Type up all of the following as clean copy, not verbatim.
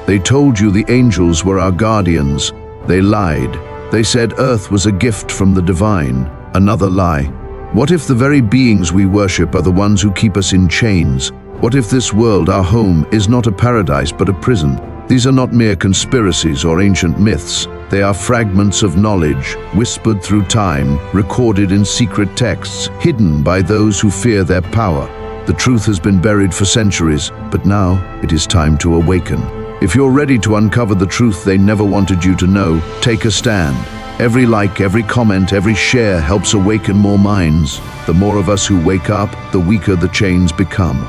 They told you the angels were our guardians. They lied. They said Earth was a gift from the divine. Another lie. What if the very beings we worship are the ones who keep us in chains? What if this world, our home, is not a paradise but a prison? These are not mere conspiracies or ancient myths. They are fragments of knowledge, whispered through time, recorded in secret texts, hidden by those who fear their power. The truth has been buried for centuries, but now it is time to awaken. If you're ready to uncover the truth they never wanted you to know, take a stand. Every like, every comment, every share helps awaken more minds. The more of us who wake up, the weaker the chains become.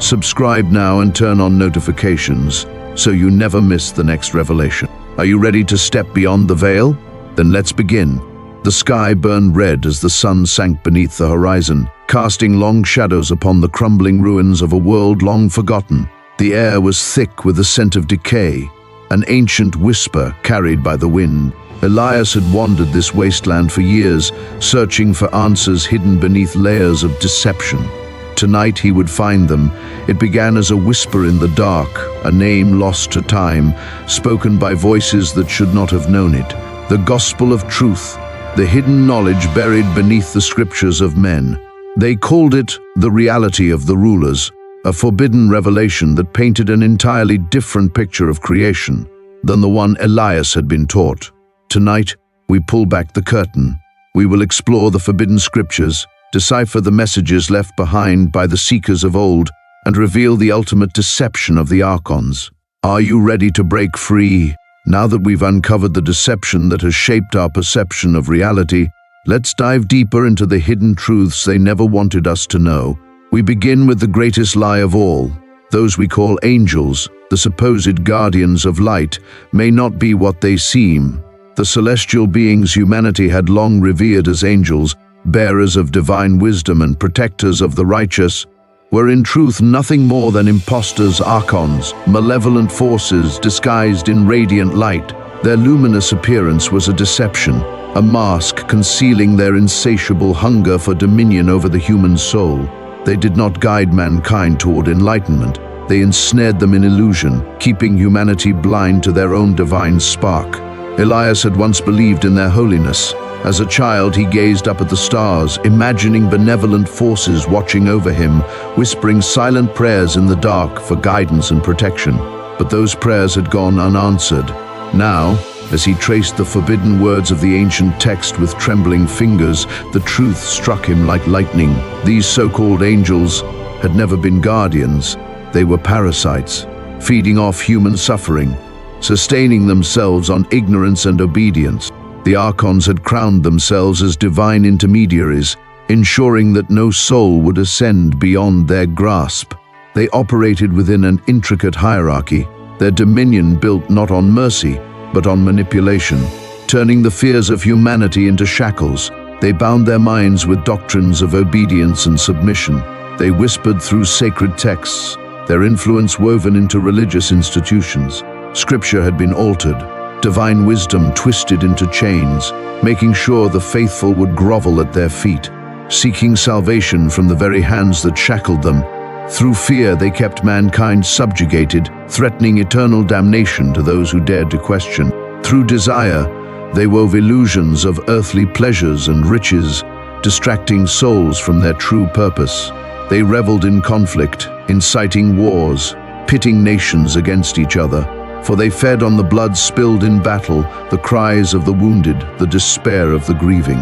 Subscribe now and turn on notifications so you never miss the next revelation. Are you ready to step beyond the veil? Then let's begin. The sky burned red as the sun sank beneath the horizon, casting long shadows upon the crumbling ruins of a world long forgotten. The air was thick with the scent of decay, an ancient whisper carried by the wind. Elias had wandered this wasteland for years, searching for answers hidden beneath layers of deception. Tonight he would find them. It began as a whisper in the dark, a name lost to time, spoken by voices that should not have known it. The gospel of truth, the hidden knowledge buried beneath the scriptures of men. They called it the reality of the rulers, a forbidden revelation that painted an entirely different picture of creation than the one Elias had been taught. Tonight, we pull back the curtain. We will explore the forbidden scriptures, decipher the messages left behind by the seekers of old, and reveal the ultimate deception of the Archons. Are you ready to break free? Now that we've uncovered the deception that has shaped our perception of reality, let's dive deeper into the hidden truths they never wanted us to know. We begin with the greatest lie of all. Those we call angels, the supposed guardians of light, may not be what they seem. The celestial beings humanity had long revered as angels, bearers of divine wisdom and protectors of the righteous, were in truth nothing more than impostors, archons, malevolent forces disguised in radiant light. Their luminous appearance was a deception, a mask concealing their insatiable hunger for dominion over the human soul. They did not guide mankind toward enlightenment. They ensnared them in illusion, keeping humanity blind to their own divine spark. Elias had once believed in their holiness. As a child, he gazed up at the stars, imagining benevolent forces watching over him, whispering silent prayers in the dark for guidance and protection. But those prayers had gone unanswered. Now, as he traced the forbidden words of the ancient text with trembling fingers, the truth struck him like lightning. These so-called angels had never been guardians. They were parasites, feeding off human suffering, sustaining themselves on ignorance and obedience. The Archons had crowned themselves as divine intermediaries, ensuring that no soul would ascend beyond their grasp. They operated within an intricate hierarchy, their dominion built not on mercy, but on manipulation. Turning the fears of humanity into shackles, they bound their minds with doctrines of obedience and submission. They whispered through sacred texts, their influence woven into religious institutions. Scripture had been altered, divine wisdom twisted into chains, making sure the faithful would grovel at their feet, seeking salvation from the very hands that shackled them. Through fear, they kept mankind subjugated, threatening eternal damnation to those who dared to question. Through desire, they wove illusions of earthly pleasures and riches, distracting souls from their true purpose. They reveled in conflict, inciting wars, pitting nations against each other. For they fed on the blood spilled in battle, the cries of the wounded, the despair of the grieving.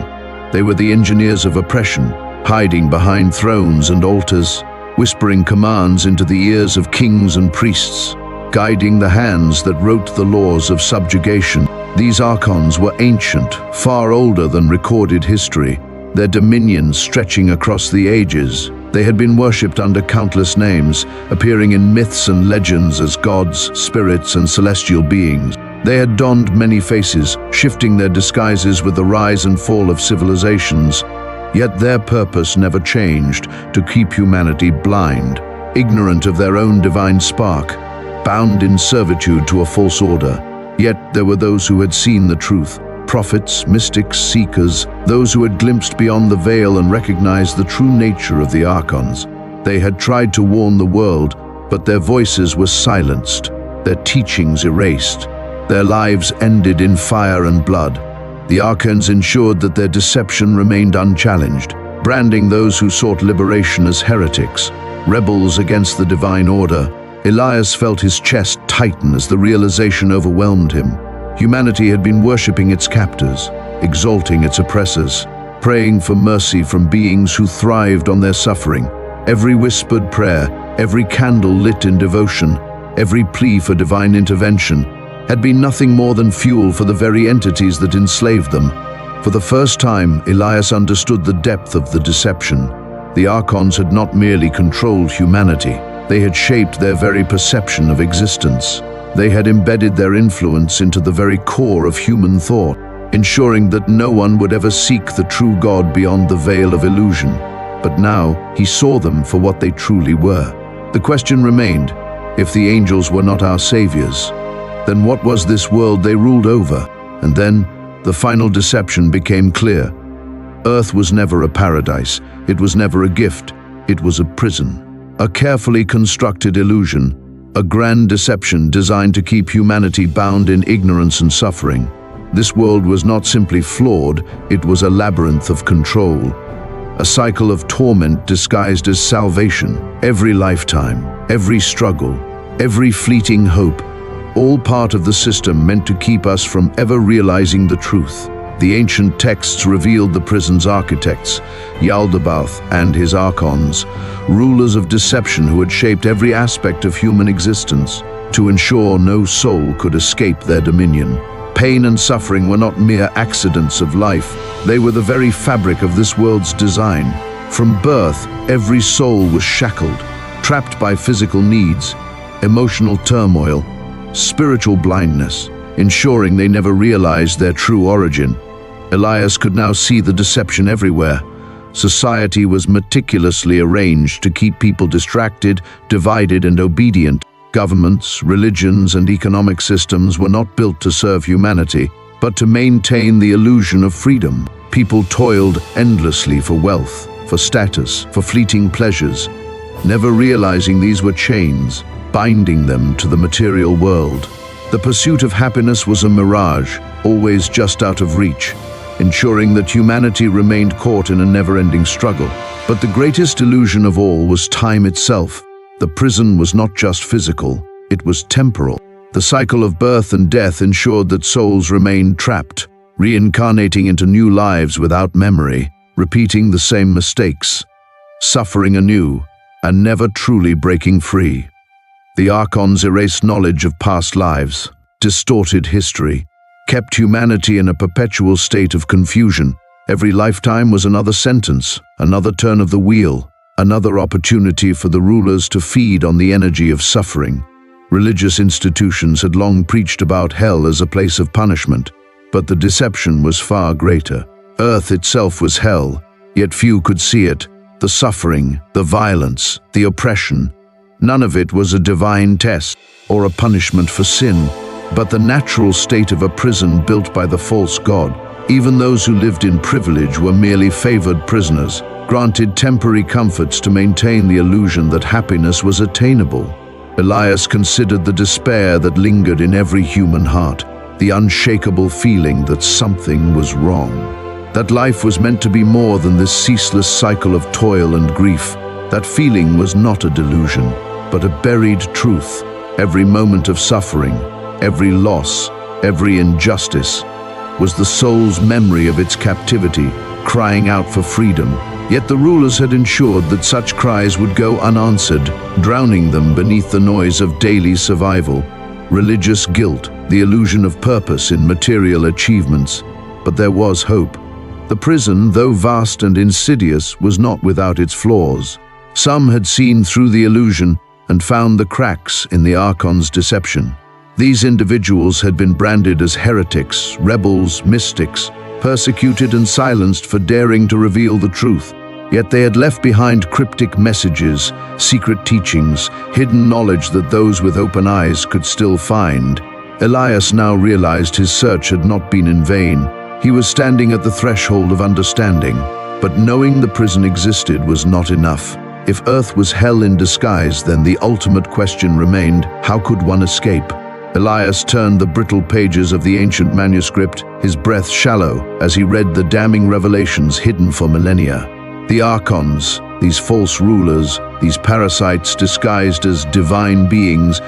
They were the engineers of oppression, hiding behind thrones and altars, whispering commands into the ears of kings and priests, guiding the hands that wrote the laws of subjugation. These Archons were ancient, far older than recorded history, their dominion stretching across the ages. They had been worshipped under countless names, appearing in myths and legends as gods, spirits, and celestial beings. They had donned many faces, shifting their disguises with the rise and fall of civilizations. Yet their purpose never changed: to keep humanity blind, ignorant of their own divine spark, bound in servitude to a false order. Yet there were those who had seen the truth. Prophets, mystics, seekers, those who had glimpsed beyond the veil and recognized the true nature of the Archons. They had tried to warn the world, but their voices were silenced. their teachings erased. Their lives ended in fire and blood. The Archons ensured that their deception remained unchallenged, branding those who sought liberation as heretics, rebels against the divine order. Elias felt his chest tighten as the realization overwhelmed him. Humanity had been worshipping its captors, exalting its oppressors, praying for mercy from beings who thrived on their suffering. Every whispered prayer, every candle lit in devotion, every plea for divine intervention had been nothing more than fuel for the very entities that enslaved them. For the first time, Elias understood the depth of the deception. The Archons had not merely controlled humanity, they had shaped their very perception of existence. They had embedded their influence into the very core of human thought, ensuring that no one would ever seek the true God beyond the veil of illusion. But now, he saw them for what they truly were. The question remained, if the angels were not our saviors, then what was this world they ruled over? And then, the final deception became clear. Earth was never a paradise, it was never a gift, it was a prison. A carefully constructed illusion, a grand deception designed to keep humanity bound in ignorance and suffering. This world was not simply flawed, it was a labyrinth of control. A cycle of torment disguised as salvation. Every lifetime, every struggle, every fleeting hope, all part of the system meant to keep us from ever realizing the truth. The ancient texts revealed the prison's architects, Yaldabaoth and his Archons, rulers of deception who had shaped every aspect of human existence to ensure no soul could escape their dominion. Pain and suffering were not mere accidents of life, they were the very fabric of this world's design. From birth, every soul was shackled, trapped by physical needs, emotional turmoil, spiritual blindness, ensuring they never realized their true origin. Elias could now see the deception everywhere. Society was meticulously arranged to keep people distracted, divided, and obedient. Governments, religions, and economic systems were not built to serve humanity, but to maintain the illusion of freedom. People toiled endlessly for wealth, for status, for fleeting pleasures, never realizing these were chains, binding them to the material world. The pursuit of happiness was a mirage, always just out of reach, ensuring that humanity remained caught in a never-ending struggle. But the greatest illusion of all was time itself. The prison was not just physical, it was temporal. The cycle of birth and death ensured that souls remained trapped, reincarnating into new lives without memory, repeating the same mistakes, suffering anew, and never truly breaking free. The Archons erased knowledge of past lives, distorted history, kept humanity in a perpetual state of confusion. Every lifetime was another sentence, another turn of the wheel, another opportunity for the rulers to feed on the energy of suffering. Religious institutions had long preached about hell as a place of punishment, but the deception was far greater. Earth itself was hell, yet few could see it. The suffering, the violence, the oppression, none of it was a divine test or a punishment for sin, but the natural state of a prison built by the false god. Even those who lived in privilege were merely favored prisoners, granted temporary comforts to maintain the illusion that happiness was attainable. Elias considered the despair that lingered in every human heart, the unshakable feeling that something was wrong, that life was meant to be more than this ceaseless cycle of toil and grief. That feeling was not a delusion, but a buried truth. Every moment of suffering, every loss, every injustice was the soul's memory of its captivity, crying out for freedom. Yet the rulers had ensured that such cries would go unanswered, drowning them beneath the noise of daily survival, religious guilt, the illusion of purpose in material achievements. But there was hope. The prison, though vast and insidious, was not without its flaws. Some had seen through the illusion and found the cracks in the Archon's deception. These individuals had been branded as heretics, rebels, mystics, persecuted and silenced for daring to reveal the truth. Yet they had left behind cryptic messages, secret teachings, hidden knowledge that those with open eyes could still find. Elias now realized his search had not been in vain. He was standing at the threshold of understanding, but knowing the prison existed was not enough. If Earth was hell in disguise, then the ultimate question remained, how could one escape? Elias turned the brittle pages of the ancient manuscript, his breath shallow, as he read the damning revelations hidden for millennia. The Archons, these false rulers, these parasites disguised as divine beings,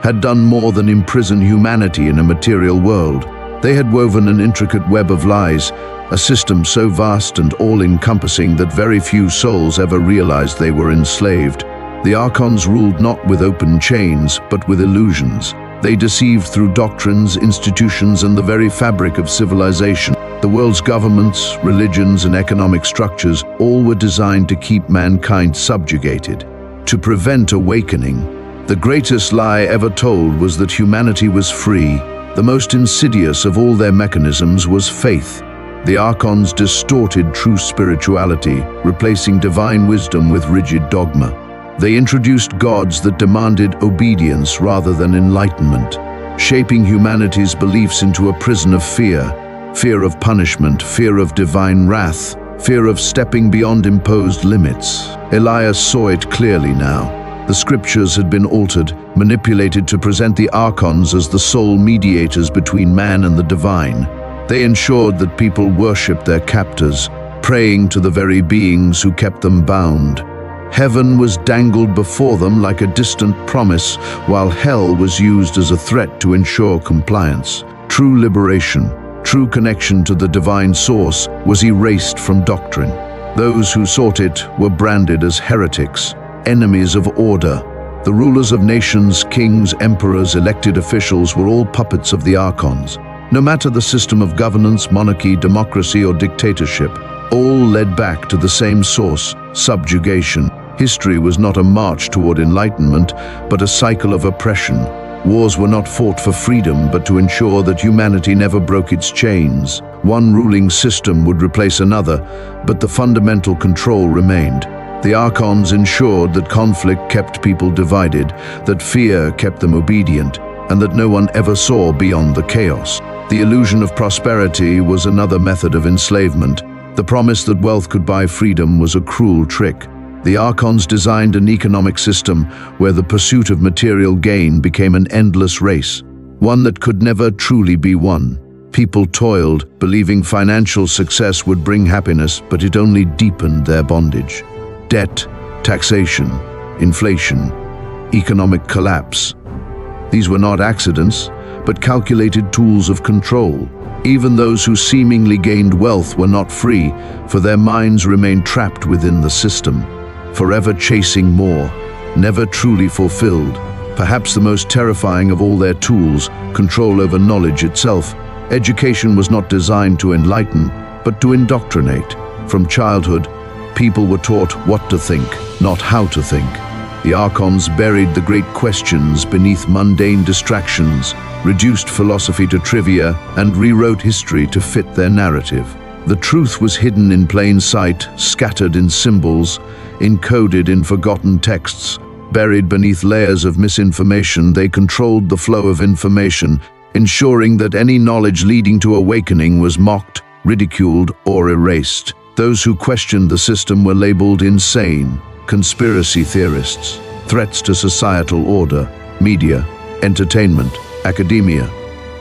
had done more than imprison humanity in a material world. They had woven an intricate web of lies, a system so vast and all-encompassing that very few souls ever realized they were enslaved. The Archons ruled not with open chains, but with illusions. They deceived through doctrines, institutions, and the very fabric of civilization. The world's governments, religions, and economic structures all were designed to keep mankind subjugated. To prevent awakening, the greatest lie ever told was that humanity was free. The most insidious of all their mechanisms was faith. The Archons distorted true spirituality, replacing divine wisdom with rigid dogma. They introduced gods that demanded obedience rather than enlightenment, shaping humanity's beliefs into a prison of fear. Fear of punishment, fear of divine wrath, fear of stepping beyond imposed limits. Elias saw it clearly now. The scriptures had been altered, manipulated to present the Archons as the sole mediators between man and the divine. They ensured that people worshipped their captors, praying to the very beings who kept them bound. Heaven was dangled before them like a distant promise, while hell was used as a threat to ensure compliance. True liberation, true connection to the divine source, was erased from doctrine. Those who sought it were branded as heretics, enemies of order. The rulers of nations, kings, emperors, elected officials were all puppets of the Archons. No matter the system of governance, monarchy, democracy, or dictatorship, all led back to the same source, subjugation. History was not a march toward enlightenment, but a cycle of oppression. Wars were not fought for freedom, but to ensure that humanity never broke its chains. One ruling system would replace another, but the fundamental control remained. The Archons ensured that conflict kept people divided, that fear kept them obedient, and that no one ever saw beyond the chaos. The illusion of prosperity was another method of enslavement. The promise that wealth could buy freedom was a cruel trick. The Archons designed an economic system where the pursuit of material gain became an endless race, one that could never truly be won. People toiled, believing financial success would bring happiness, but it only deepened their bondage. Debt, taxation, inflation, economic collapse. These were not accidents, but calculated tools of control. Even those who seemingly gained wealth were not free, for their minds remained trapped within the system, forever chasing more, never truly fulfilled. Perhaps the most terrifying of all their tools, control over knowledge itself. Education was not designed to enlighten, but to indoctrinate. From childhood, people were taught what to think, not how to think. The Archons buried the great questions beneath mundane distractions, reduced philosophy to trivia, and rewrote history to fit their narrative. The truth was hidden in plain sight, scattered in symbols, encoded in forgotten texts. Buried beneath layers of misinformation, they controlled the flow of information, ensuring that any knowledge leading to awakening was mocked, ridiculed, or erased. Those who questioned the system were labeled insane, conspiracy theorists, threats to societal order, media, entertainment, academia.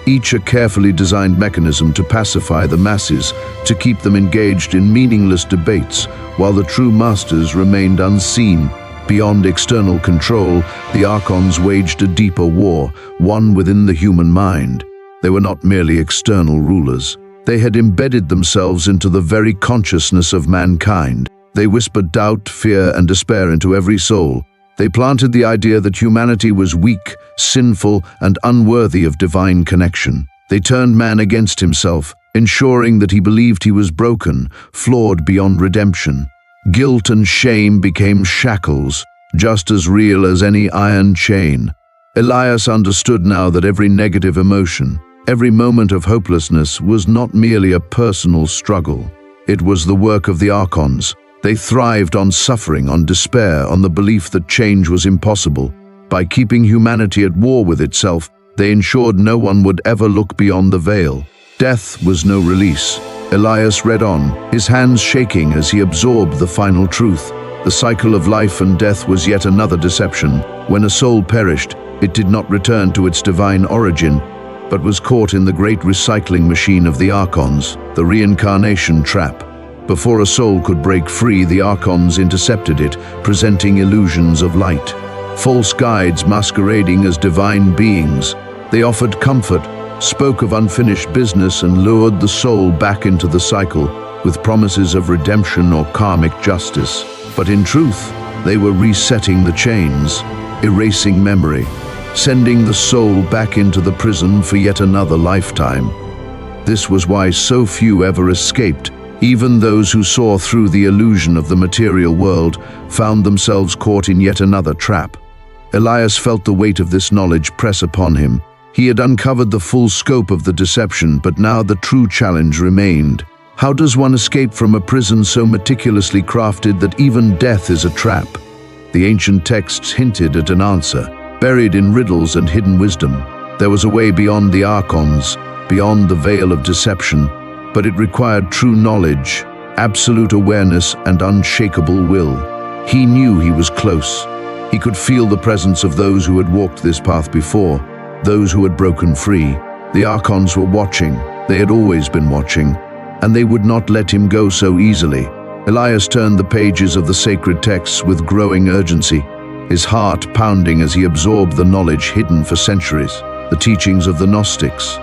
Each a carefully designed mechanism to pacify the masses, to keep them engaged in meaningless debates, while the true masters remained unseen. Beyond external control, the Archons waged a deeper war, one within the human mind. They were not merely external rulers. They had embedded themselves into the very consciousness of mankind. They whispered doubt, fear, and despair into every soul. They planted the idea that humanity was weak, sinful, and unworthy of divine connection. They turned man against himself, ensuring that he believed he was broken, flawed beyond redemption. Guilt and shame became shackles, just as real as any iron chain. Elias understood now that every negative emotion, every moment of hopelessness was not merely a personal struggle. It was the work of the Archons. They thrived on suffering, on despair, on the belief that change was impossible. By keeping humanity at war with itself, they ensured no one would ever look beyond the veil. Death was no release. Elias read on, his hands shaking as he absorbed the final truth. The cycle of life and death was yet another deception. When a soul perished, it did not return to its divine origin, but was caught in the great recycling machine of the Archons, the reincarnation trap. Before a soul could break free, the Archons intercepted it, presenting illusions of light. False guides masquerading as divine beings. They offered comfort, spoke of unfinished business, and lured the soul back into the cycle with promises of redemption or karmic justice. But in truth, they were resetting the chains, erasing memory, sending the soul back into the prison for yet another lifetime. This was why so few ever escaped. Even those who saw through the illusion of the material world found themselves caught in yet another trap. Elias felt the weight of this knowledge press upon him. He had uncovered the full scope of the deception, but now the true challenge remained. How does one escape from a prison so meticulously crafted that even death is a trap? The ancient texts hinted at an answer, buried in riddles and hidden wisdom. There was a way beyond the Archons, beyond the veil of deception, but it required true knowledge, absolute awareness, and unshakable will. He knew he was close. He could feel the presence of those who had walked this path before, those who had broken free. The Archons were watching. They had always been watching, and they would not let him go so easily. Elias turned the pages of the sacred texts with growing urgency, his heart pounding as he absorbed the knowledge hidden for centuries, the teachings of the Gnostics,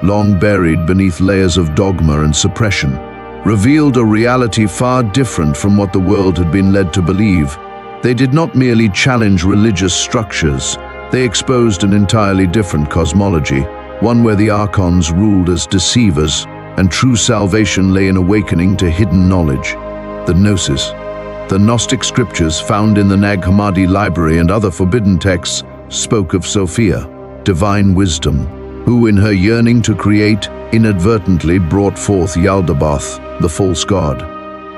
long buried beneath layers of dogma and suppression, revealed a reality far different from what the world had been led to believe. They did not merely challenge religious structures, they exposed an entirely different cosmology, one where the Archons ruled as deceivers, and true salvation lay in awakening to hidden knowledge. The Gnosis. The Gnostic scriptures found in the Nag Hammadi library and other forbidden texts spoke of Sophia, divine wisdom, who in her yearning to create inadvertently brought forth Yaldabaoth, the false god.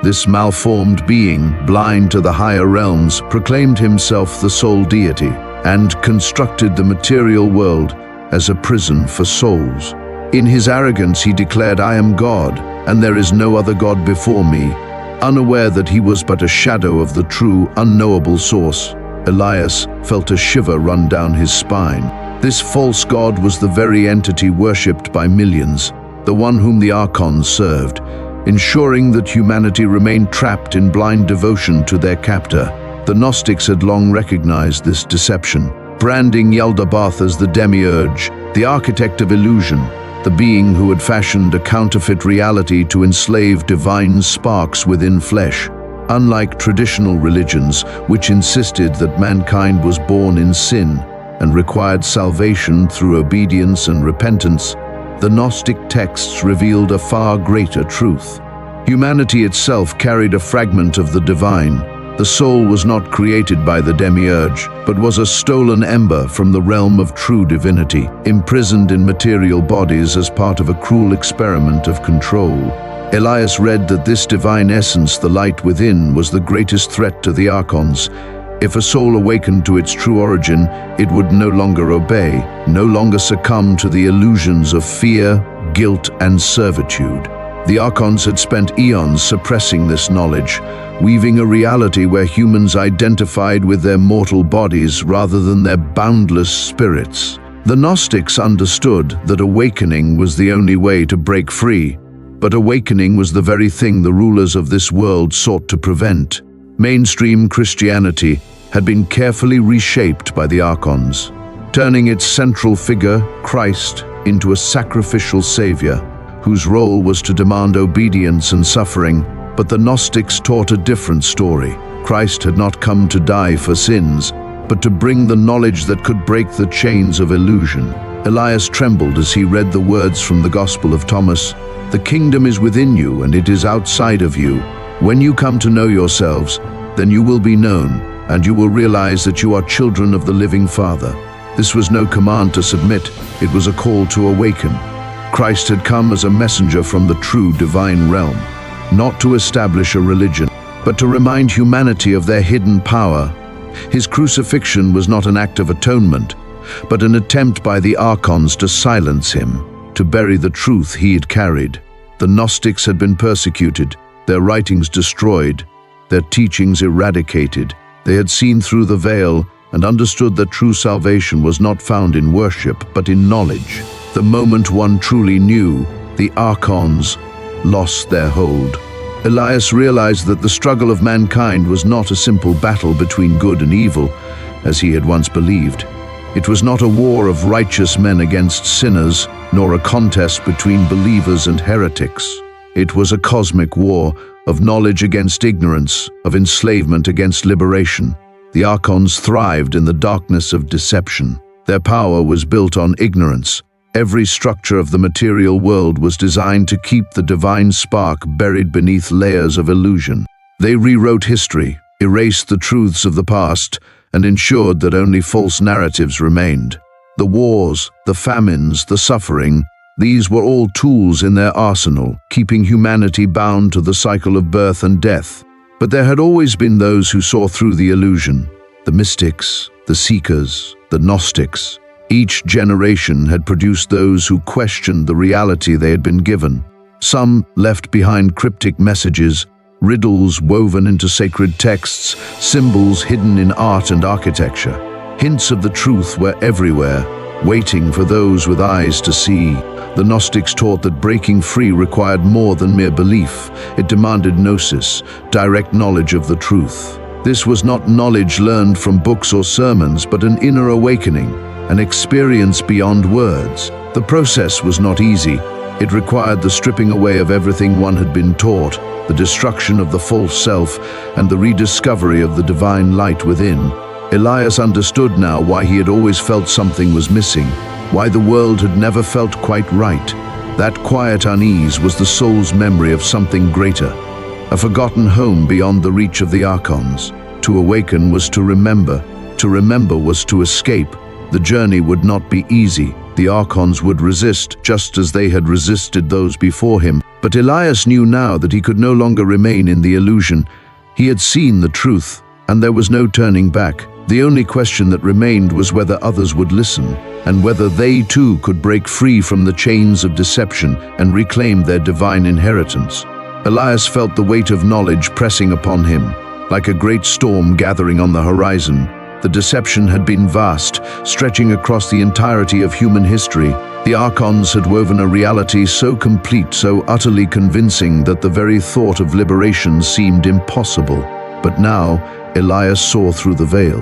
This malformed being, blind to the higher realms, proclaimed himself the sole deity and constructed the material world as a prison for souls. In his arrogance he declared, "I am God, and there is no other God before me," unaware that he was but a shadow of the true, unknowable source. Elias felt a shiver run down his spine. This false god was the very entity worshipped by millions, the one whom the Archons served, ensuring that humanity remained trapped in blind devotion to their captor. The Gnostics had long recognized this deception, branding Yaldabaoth as the Demiurge, the architect of illusion, the being who had fashioned a counterfeit reality to enslave divine sparks within flesh. Unlike traditional religions, which insisted that mankind was born in sin and required salvation through obedience and repentance, the Gnostic texts revealed a far greater truth. Humanity itself carried a fragment of the divine. The soul was not created by the Demiurge, but was a stolen ember from the realm of true divinity, imprisoned in material bodies as part of a cruel experiment of control. Elias read that this divine essence, the light within, was the greatest threat to the Archons. If a soul awakened to its true origin, it would no longer obey, no longer succumb to the illusions of fear, guilt, and servitude. The Archons had spent eons suppressing this knowledge, weaving a reality where humans identified with their mortal bodies rather than their boundless spirits. The Gnostics understood that awakening was the only way to break free, but awakening was the very thing the rulers of this world sought to prevent. Mainstream Christianity had been carefully reshaped by the Archons, turning its central figure, Christ, into a sacrificial savior, whose role was to demand obedience and suffering. But the Gnostics taught a different story. Christ had not come to die for sins, but to bring the knowledge that could break the chains of illusion. Elias trembled as he read the words from the Gospel of Thomas, "The kingdom is within you and it is outside of you. When you come to know yourselves, then you will be known, and you will realize that you are children of the living Father." This was no command to submit, it was a call to awaken. Christ had come as a messenger from the true divine realm, not to establish a religion, but to remind humanity of their hidden power. His crucifixion was not an act of atonement, but an attempt by the Archons to silence him, to bury the truth he had carried. The Gnostics had been persecuted, their writings destroyed, their teachings eradicated. They had seen through the veil and understood that true salvation was not found in worship, but in knowledge. The moment one truly knew, the Archons lost their hold. Elias realized that the struggle of mankind was not a simple battle between good and evil, as he had once believed. It was not a war of righteous men against sinners, nor a contest between believers and heretics. It was a cosmic war of knowledge against ignorance, of enslavement against liberation. The Archons thrived in the darkness of deception. Their power was built on ignorance. Every structure of the material world was designed to keep the divine spark buried beneath layers of illusion. They rewrote history, erased the truths of the past, and ensured that only false narratives remained. The wars, the famines, the suffering, these were all tools in their arsenal, keeping humanity bound to the cycle of birth and death. But there had always been those who saw through the illusion. The mystics, the seekers, the Gnostics. Each generation had produced those who questioned the reality they had been given. Some left behind cryptic messages, riddles woven into sacred texts, symbols hidden in art and architecture. Hints of the truth were everywhere, waiting for those with eyes to see. The Gnostics taught that breaking free required more than mere belief. It demanded gnosis, direct knowledge of the truth. This was not knowledge learned from books or sermons, but an inner awakening, an experience beyond words. The process was not easy. It required the stripping away of everything one had been taught, the destruction of the false self, and the rediscovery of the divine light within. Elias understood now why he had always felt something was missing, why the world had never felt quite right. That quiet unease was the soul's memory of something greater, a forgotten home beyond the reach of the Archons. To awaken was to remember. To remember was to escape. The journey would not be easy. The Archons would resist, just as they had resisted those before him. But Elias knew now that he could no longer remain in the illusion. He had seen the truth, and there was no turning back. The only question that remained was whether others would listen, and whether they too could break free from the chains of deception and reclaim their divine inheritance. Elias felt the weight of knowledge pressing upon him, like a great storm gathering on the horizon. The deception had been vast, stretching across the entirety of human history. The Archons had woven a reality so complete, so utterly convincing that the very thought of liberation seemed impossible. But now, Elias saw through the veil.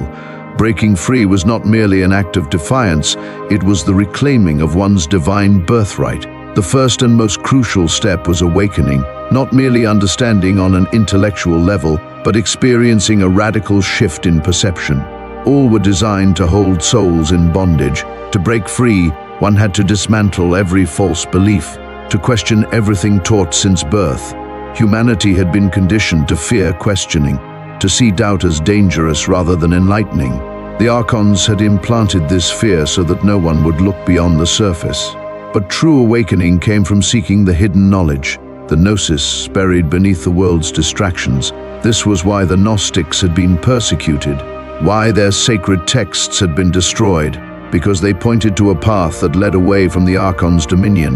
Breaking free was not merely an act of defiance, it was the reclaiming of one's divine birthright. The first and most crucial step was awakening, not merely understanding on an intellectual level, but experiencing a radical shift in perception. All were designed to hold souls in bondage. To break free, one had to dismantle every false belief, to question everything taught since birth. Humanity had been conditioned to fear questioning, to see doubt as dangerous rather than enlightening. The Archons had implanted this fear so that no one would look beyond the surface. But true awakening came from seeking the hidden knowledge, the gnosis buried beneath the world's distractions. This was why the Gnostics had been persecuted, why their sacred texts had been destroyed, because they pointed to a path that led away from the Archon's dominion.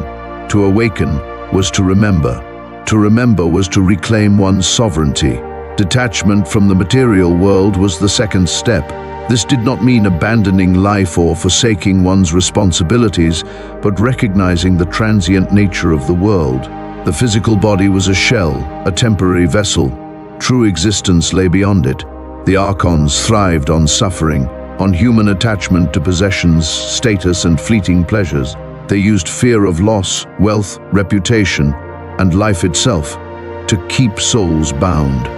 To awaken was to remember. To remember was to reclaim one's sovereignty. Detachment from the material world was the second step. This did not mean abandoning life or forsaking one's responsibilities, but recognizing the transient nature of the world. The physical body was a shell, a temporary vessel. True existence lay beyond it. The Archons thrived on suffering, on human attachment to possessions, status, and fleeting pleasures. They used fear of loss, wealth, reputation, and life itself to keep souls bound.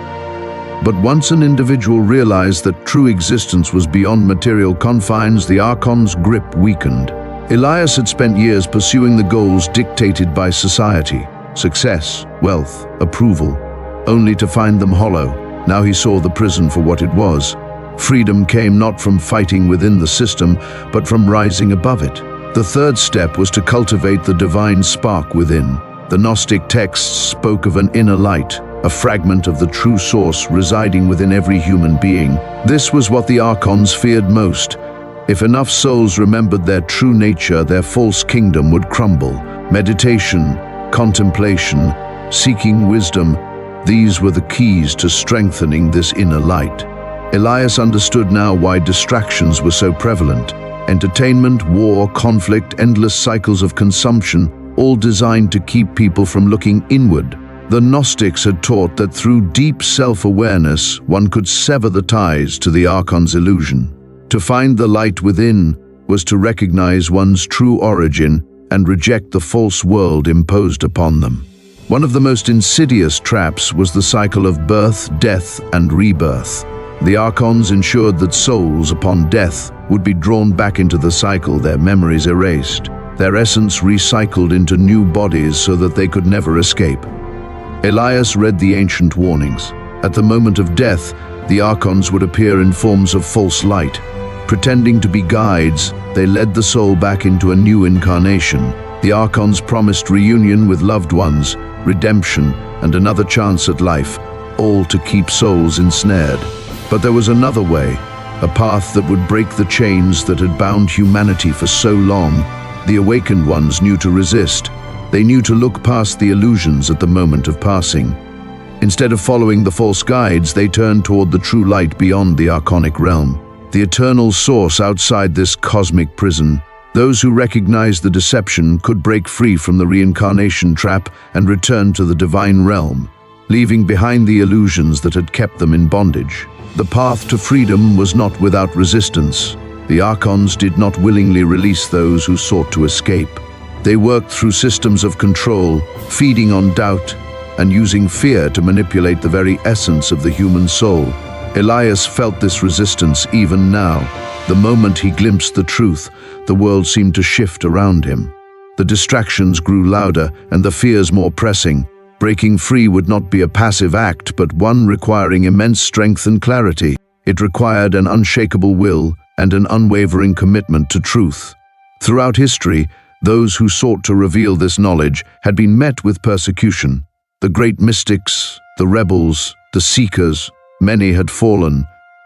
But once an individual realized that true existence was beyond material confines, the Archon's grip weakened. Elias had spent years pursuing the goals dictated by society: success, wealth, approval, only to find them hollow. Now he saw the prison for what it was. Freedom came not from fighting within the system, but from rising above it. The third step was to cultivate the divine spark within. The Gnostic texts spoke of an inner light, a fragment of the true source residing within every human being. This was what the Archons feared most. If enough souls remembered their true nature, their false kingdom would crumble. Meditation, contemplation, seeking wisdom, These were the keys to strengthening this inner light. Elias understood now why distractions were so prevalent. Entertainment, war, conflict, endless cycles of consumption, all designed to keep people from looking inward. The Gnostics had taught that through deep self-awareness, one could sever the ties to the Archons' illusion. To find the light within was to recognize one's true origin and reject the false world imposed upon them. One of the most insidious traps was the cycle of birth, death, and rebirth. The Archons ensured that souls, upon death, would be drawn back into the cycle, their memories erased, their essence recycled into new bodies so that they could never escape. Elias read the ancient warnings. At the moment of death, the Archons would appear in forms of false light. Pretending to be guides, they led the soul back into a new incarnation. The Archons promised reunion with loved ones, redemption, and another chance at life, all to keep souls ensnared. But there was another way, a path that would break the chains that had bound humanity for so long. The awakened ones knew to resist. They knew to look past the illusions at the moment of passing. Instead of following the false guides, they turned toward the true light beyond the archonic realm, the eternal source outside this cosmic prison. Those who recognized the deception could break free from the reincarnation trap and return to the divine realm, leaving behind the illusions that had kept them in bondage. The path to freedom was not without resistance. The Archons did not willingly release those who sought to escape. They worked through systems of control, feeding on doubt, and using fear to manipulate the very essence of the human soul. Elias felt this resistance even now. The moment he glimpsed the truth, the world seemed to shift around him. The distractions grew louder and the fears more pressing. Breaking free would not be a passive act, but one requiring immense strength and clarity. It required an unshakable will and an unwavering commitment to truth. Throughout history, those who sought to reveal this knowledge had been met with persecution. The great mystics, the rebels, the seekers, many had fallen,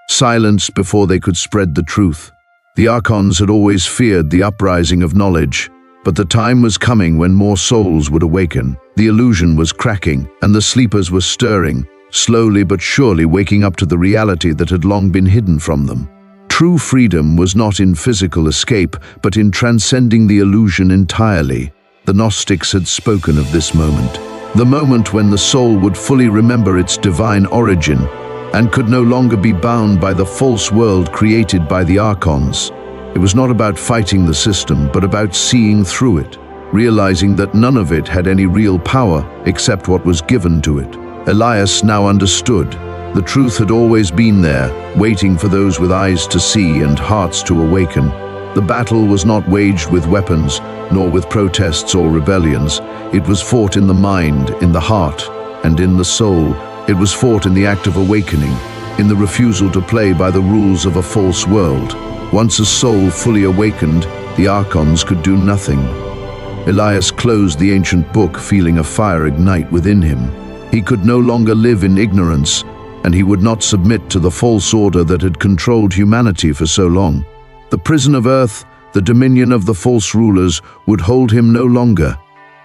silenced before they could spread the truth. The Archons had always feared the uprising of knowledge, but the time was coming when more souls would awaken. The illusion was cracking, and the sleepers were stirring, slowly but surely waking up to the reality that had long been hidden from them. True freedom was not in physical escape, but in transcending the illusion entirely. The Gnostics had spoken of this moment, the moment when the soul would fully remember its divine origin and could no longer be bound by the false world created by the Archons. It was not about fighting the system, but about seeing through it, realizing that none of it had any real power except what was given to it. Elias now understood. The truth had always been there, waiting for those with eyes to see and hearts to awaken. The battle was not waged with weapons, nor with protests or rebellions. It was fought in the mind, in the heart, and in the soul. It was fought in the act of awakening, in the refusal to play by the rules of a false world. Once a soul fully awakened, the Archons could do nothing. Elias closed the ancient book, feeling a fire ignite within him. He could no longer live in ignorance, and he would not submit to the false order that had controlled humanity for so long. The prison of earth, the dominion of the false rulers, would hold him no longer.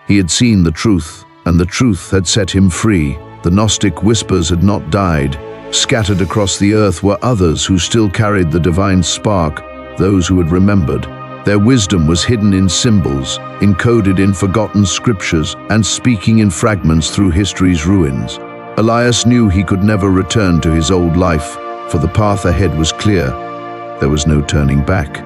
He had seen the truth, and the truth had set him free. The Gnostic whispers had not died. Scattered across the earth were others who still carried the divine spark, those who had remembered. Their wisdom was hidden in symbols, encoded in forgotten scriptures, and speaking in fragments through history's ruins. Elias knew he could never return to his old life, for the path ahead was clear. There was no turning back.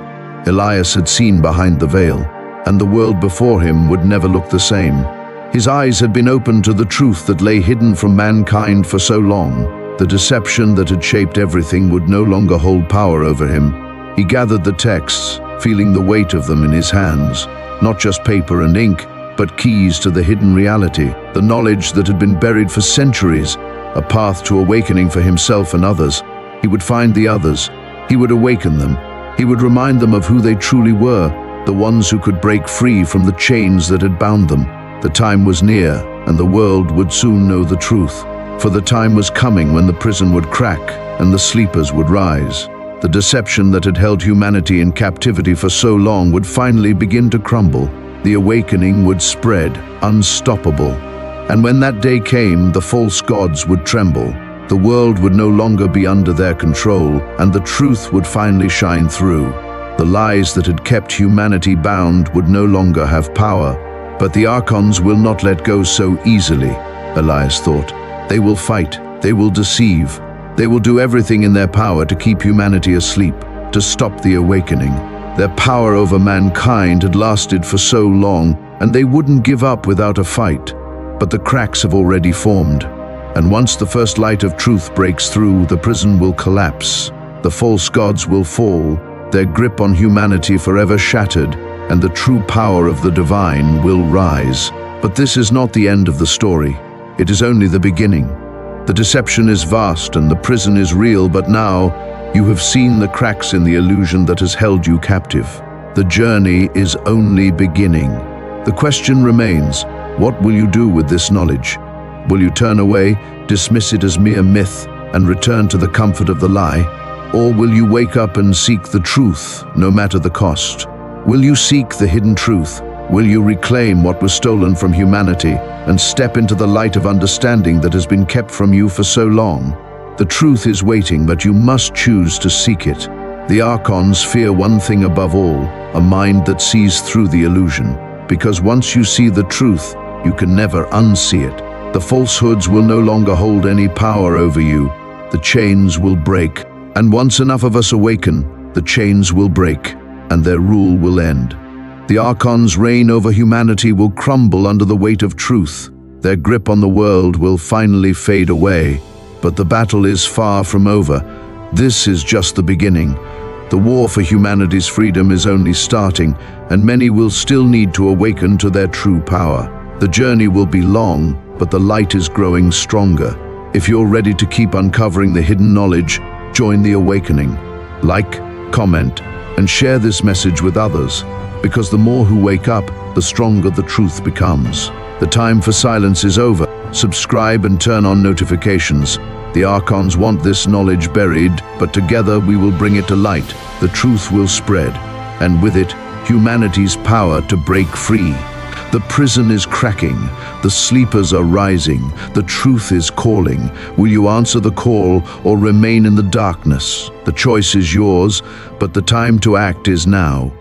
Elias had seen behind the veil, and the world before him would never look the same. His eyes had been opened to the truth that lay hidden from mankind for so long. The deception that had shaped everything would no longer hold power over him. He gathered the texts, feeling the weight of them in his hands, not just paper and ink, but keys to the hidden reality, the knowledge that had been buried for centuries, a path to awakening for himself and others. He would find the others. He would awaken them. He would remind them of who they truly were, the ones who could break free from the chains that had bound them. The time was near, and the world would soon know the truth. For the time was coming when the prison would crack and the sleepers would rise. The deception that had held humanity in captivity for so long would finally begin to crumble. The awakening would spread, unstoppable. And when that day came, the false gods would tremble. The world would no longer be under their control, and the truth would finally shine through. The lies that had kept humanity bound would no longer have power. But the Archons will not let go so easily, Elias thought. They will fight, they will deceive, they will do everything in their power to keep humanity asleep, to stop the awakening. Their power over mankind had lasted for so long, and they wouldn't give up without a fight. But the cracks have already formed, and once the first light of truth breaks through, the prison will collapse. The false gods will fall, their grip on humanity forever shattered, and the true power of the divine will rise. But this is not the end of the story. It is only the beginning. The deception is vast and the prison is real, but now you have seen the cracks in the illusion that has held you captive. The journey is only beginning. The question remains, what will you do with this knowledge? Will you turn away, dismiss it as mere myth, and return to the comfort of the lie? Or will you wake up and seek the truth, no matter the cost? Will you seek the hidden truth? Will you reclaim what was stolen from humanity and step into the light of understanding that has been kept from you for so long? The truth is waiting, but you must choose to seek it. The Archons fear one thing above all, a mind that sees through the illusion. Because once you see the truth, you can never unsee it. The falsehoods will no longer hold any power over you. The chains will break. And once enough of us awaken, the chains will break, and their rule will end. The Archons' reign over humanity will crumble under the weight of truth. Their grip on the world will finally fade away. But the battle is far from over. This is just the beginning. The war for humanity's freedom is only starting, and many will still need to awaken to their true power. The journey will be long, but the light is growing stronger. If you're ready to keep uncovering the hidden knowledge, join the awakening. Like, comment, and share this message with others, because the more who wake up, the stronger the truth becomes. The time for silence is over. Subscribe and turn on notifications. The Archons want this knowledge buried, but together we will bring it to light. The truth will spread, and with it, humanity's power to break free. The prison is cracking, the sleepers are rising, the truth is calling. Will you answer the call or remain in the darkness? The choice is yours, but the time to act is now.